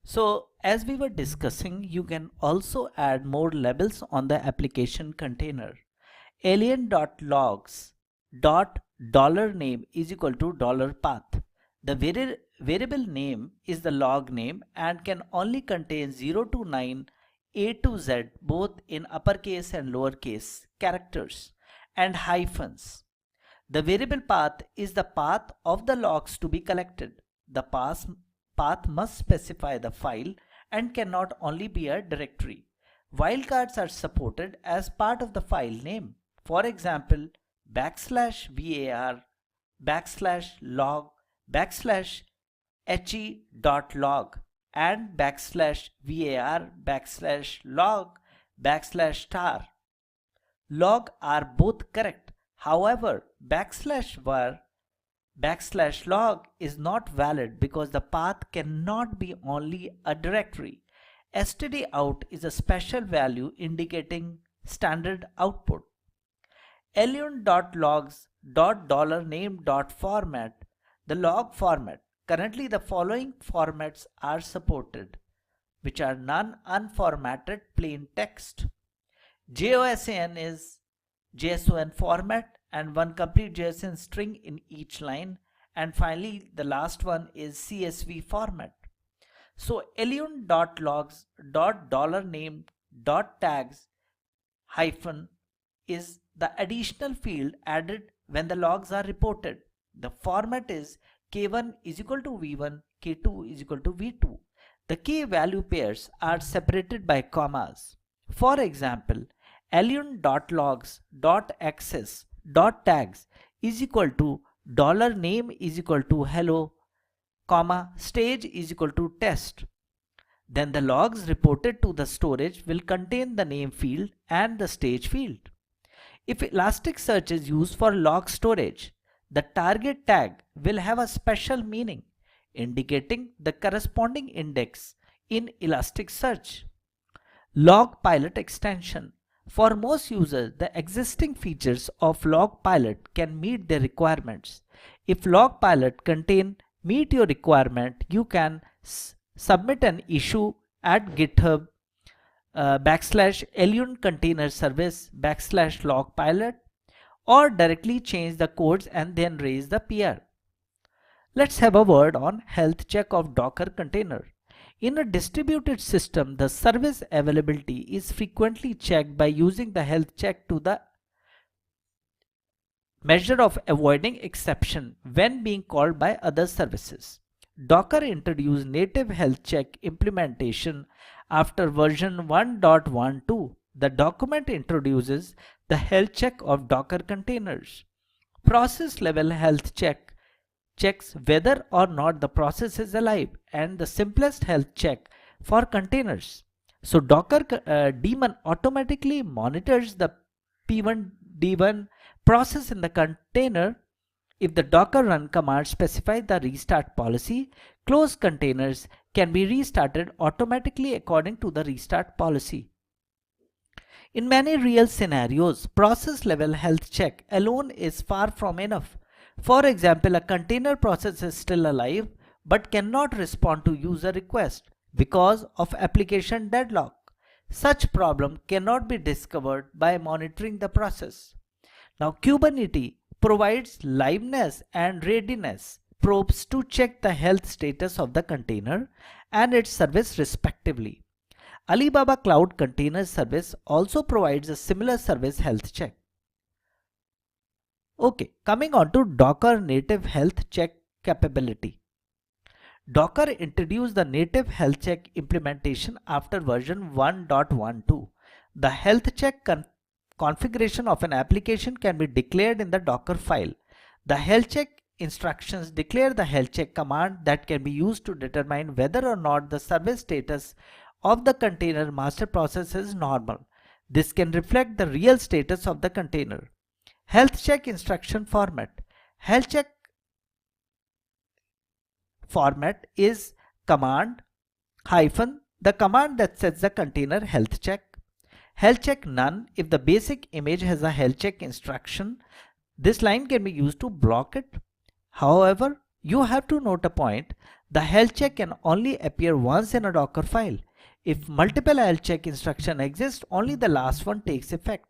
So as we were discussing, you can also add more labels on the application container. Alien.logs dot dollar name is equal to dollar path. The variable name is the log name and can only contain 0 to 9, A to Z, both in uppercase and lowercase characters, and hyphens. The variable path is the path of the logs to be collected. The path must specify the file and cannot only be a directory. Wildcards are supported as part of the file name. For example, \var, \log, \he.log, and \var, \log, \star. Log are both correct. However, \var, \log is not valid because the path cannot be only a directory. stdout is a special value indicating standard output. alien.logs.$name.format, the log format. Currently the following formats are supported, which are non-unformatted plain text. JOSN is JSON format and one complete JSON string in each line, and finally the last one is CSV format. So alien.logs.$name.tags hyphen is the additional field added when the logs are reported. The format is K1 is equal to V1, K2 is equal to V2. The key value pairs are separated by commas. For example, alien.logs.access.tags is equal to $name is equal to hello, comma, stage is equal to test. Then the logs reported to the storage will contain the name field and the stage field. If Elasticsearch is used for log storage, the target tag will have a special meaning, indicating the corresponding index in Elasticsearch. Log Pilot extension. For most users, the existing features of Log Pilot can meet their requirements. If Log Pilot contain meet your requirement, you can submit an issue at GitHub /alien container service /log pilot, or directly change the codes and then raise the PR. Let's have a word on health check of Docker container. In a distributed system, the service availability is frequently checked by using the health check to the measure of avoiding exception when being called by other services. Docker introduced native health check implementation after version 1.12. The document introduces the health check of Docker containers. Process level health check checks whether or not the process is alive, and the simplest health check for containers. So Docker daemon automatically monitors the P1 D1 process in the container. If the Docker run command specifies the restart policy, closed containers can be restarted automatically according to the restart policy. In many real scenarios, process level health check alone is far from enough. For example, a container process is still alive but cannot respond to user request because of application deadlock. Such problem cannot be discovered by monitoring the process. Now, Kubernetes provides liveness and readiness probes to check the health status of the container and its service respectively. Alibaba Cloud Container Service also provides a similar service health check. Okay, coming on to Docker native health check capability. Docker introduced the native health check implementation after version 1.12. The health check configuration of an application can be declared in the Docker file. The health check instructions declare the health check command that can be used to determine whether or not the service status of the container master process is normal. This can reflect the real status of the container. Health check instruction format. Health check format is command hyphen the command that sets the container health check. Health check none if the basic image has a health check instruction. This line can be used to block it. However, You have to note a point. The health check can only appear once in a Docker file. If multiple health check instructions exist, only the last one takes effect.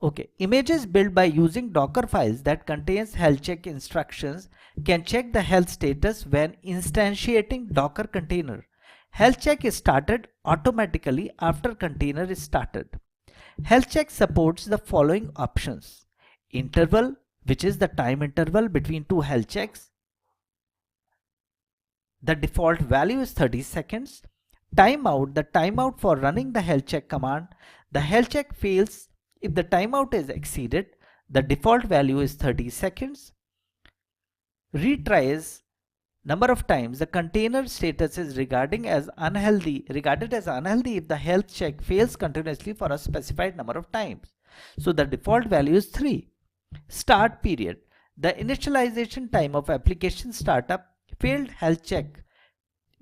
Okay, images built by using Docker files that contains health check instructions can check the health status when instantiating Docker container. Health check is started automatically after container is started. Health check supports the following options. Interval, which is the time interval between two health checks. The default value is 30 seconds. Timeout, the timeout for running the health check command. The health check fails if the timeout is exceeded. The default value is 30 seconds. Retries, number of times the container status is regarded as unhealthy if the health check fails continuously for a specified number of times. So the default value is 3. Start period, the initialization time of application startup. Failed health check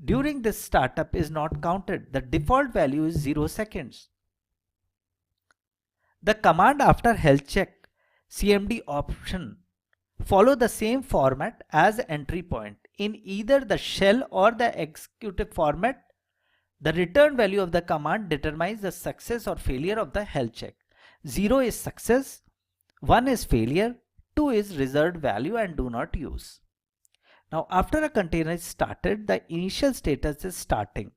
during this startup is not counted. The default value is 0 seconds. The command after health check, CMD option, follow the same format as entry point. In either the shell or the executive format, the return value of the command determines the success or failure of the health check. 0 is success, 1 is failure, 2 is reserved value and do not use. Now after a container is started, the initial status is starting.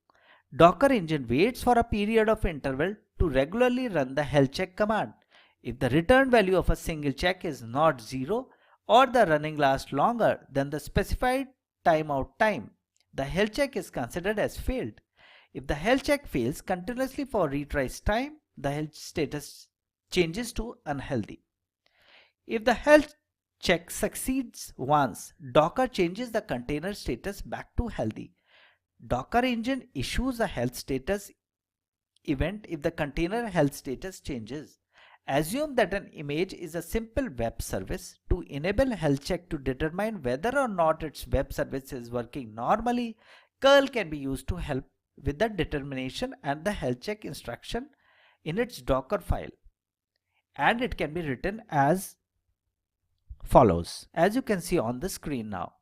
Docker engine waits for a period of interval to regularly run the health check command. If the return value of a single check is not 0 or the running lasts longer than the specified timeout time, the health check is considered as failed. If the health check fails continuously for retries time, the health status changes to unhealthy. If the health check succeeds once, Docker changes the container status back to healthy. Docker engine issues a health status event if the container health status changes. Assume that an image is a simple web service. To enable health check to determine whether or not its web service is working normally, curl can be used to help with the determination and the health check instruction in its Docker file. And it can be written as follows, as you can see on the screen now.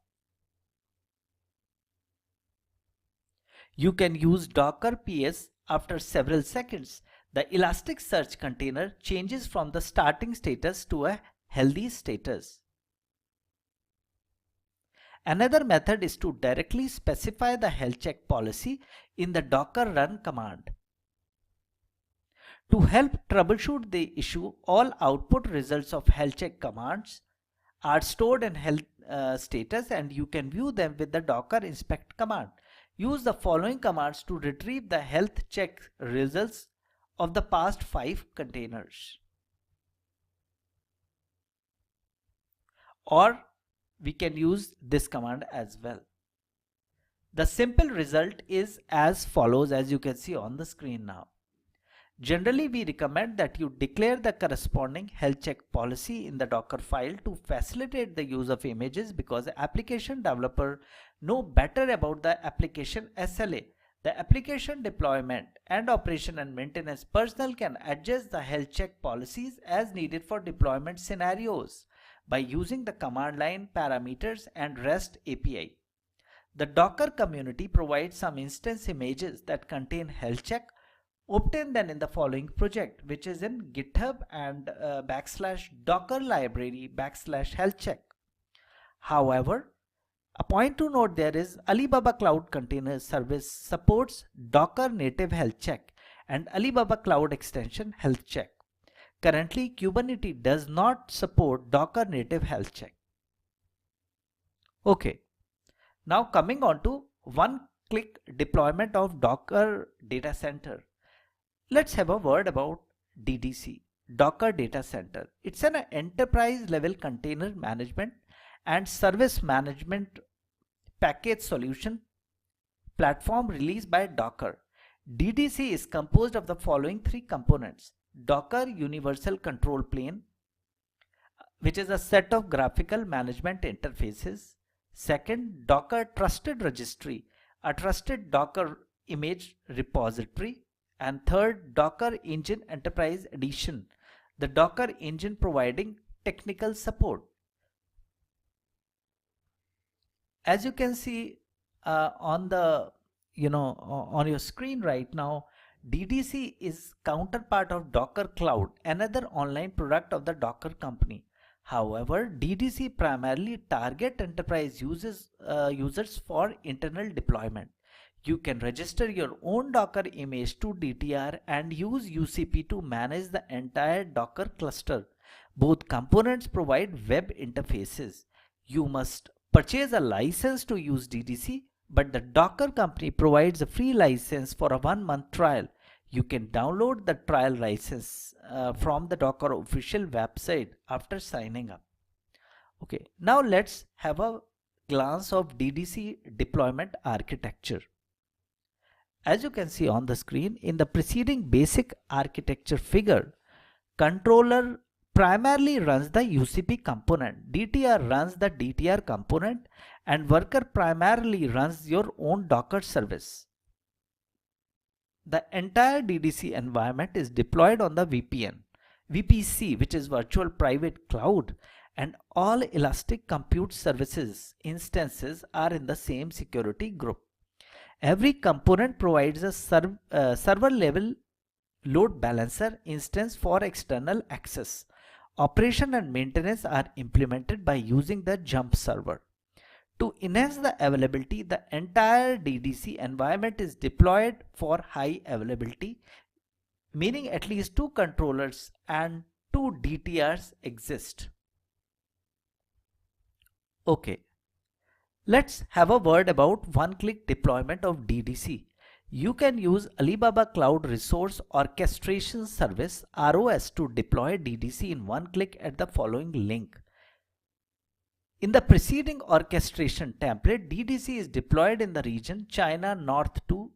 You can use Docker PS after several seconds. The Elasticsearch container changes from the starting status to a healthy status. Another method is to directly specify the health check policy in the Docker run command. To help troubleshoot the issue, all output results of health check commands are stored in health status and you can view them with the Docker inspect command. Use the following commands to retrieve the health check results of the past 5 containers. Or we can use this command as well. The simple result is as follows, as you can see on the screen now. Generally, we recommend that you declare the corresponding health check policy in the Docker file to facilitate the use of images, because the application developer know better about the application SLA. The application deployment and operation and maintenance personnel can adjust the health check policies as needed for deployment scenarios by using the command line parameters and REST API. The Docker community provides some instance images that contain health check. Obtain them in the following project, which is in GitHub and /Docker library /health check. However, a point to note there is Alibaba Cloud Container Service supports Docker native health check and Alibaba Cloud Extension health check. Currently, Kubernetes does not support Docker native health check. Okay, now coming on to one-click deployment of Docker data center. Let's have a word about DDC, Docker Data Center. It's an enterprise level container management and service management package solution platform released by Docker. DDC is composed of the following 3 components: Docker Universal Control Plane, which is a set of graphical management interfaces. Second, Docker Trusted Registry, a trusted Docker image repository. And third, Docker Engine Enterprise Edition, the Docker Engine providing technical support. As you can see on the on your screen right now, DDC is counterpart of Docker Cloud, another online product of the Docker company. However, DDC primarily target enterprise users for internal deployment. You can register your own Docker image to DTR and use UCP to manage the entire Docker cluster. Both components provide web interfaces. You must purchase a license to use DDC, but the Docker company provides a free license for a 1-month trial. You can download the trial license from the Docker official website after signing up. Okay, now let's have a glance of DDC deployment architecture. As you can see on the screen, in the preceding basic architecture figure, controller primarily runs the UCP component, DTR runs the DTR component, and worker primarily runs your own Docker service. The entire DDC environment is deployed on the VPC, which is Virtual Private Cloud, and all Elastic Compute Services instances are in the same security group. Every component provides a server level load balancer instance for external access. Operation and maintenance are implemented by using the jump server. To enhance the availability, the entire DDC environment is deployed for high availability, meaning at least 2 controllers and 2 DTRs exist. Okay, let's have a word about one-click deployment of DDC. You can use Alibaba Cloud Resource Orchestration Service ROS to deploy DDC in one click at the following link. In the preceding orchestration template, DDC is deployed in the region China North 2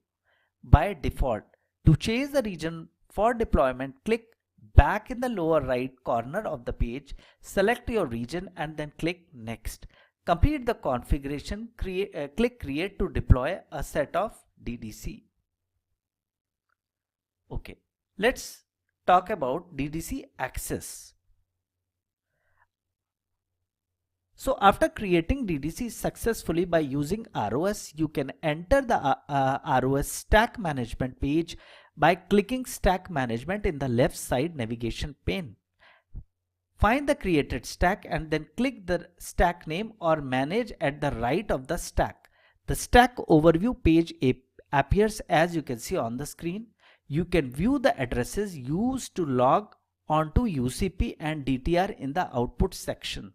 by default. To change the region for deployment, click back in the lower right corner of the page, select your region and then click Next. Complete the configuration, click Create to deploy a set of DDC. Okay, let's talk about DDC access. So after creating DDC successfully by using ROS, you can enter the ROS stack management page by clicking Stack Management in the left side navigation pane. Find the created stack and then click the stack name or manage at the right of the stack. The stack overview page appears as you can see on the screen. You can view the addresses used to log onto UCP and DTR in the output section.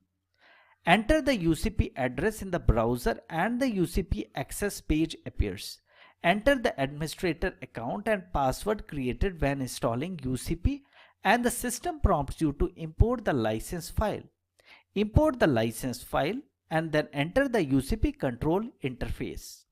Enter the UCP address in the browser and the UCP access page appears. Enter the administrator account and password created when installing UCP and the system prompts you to import the license file. Import the license file and then enter the UCP control interface.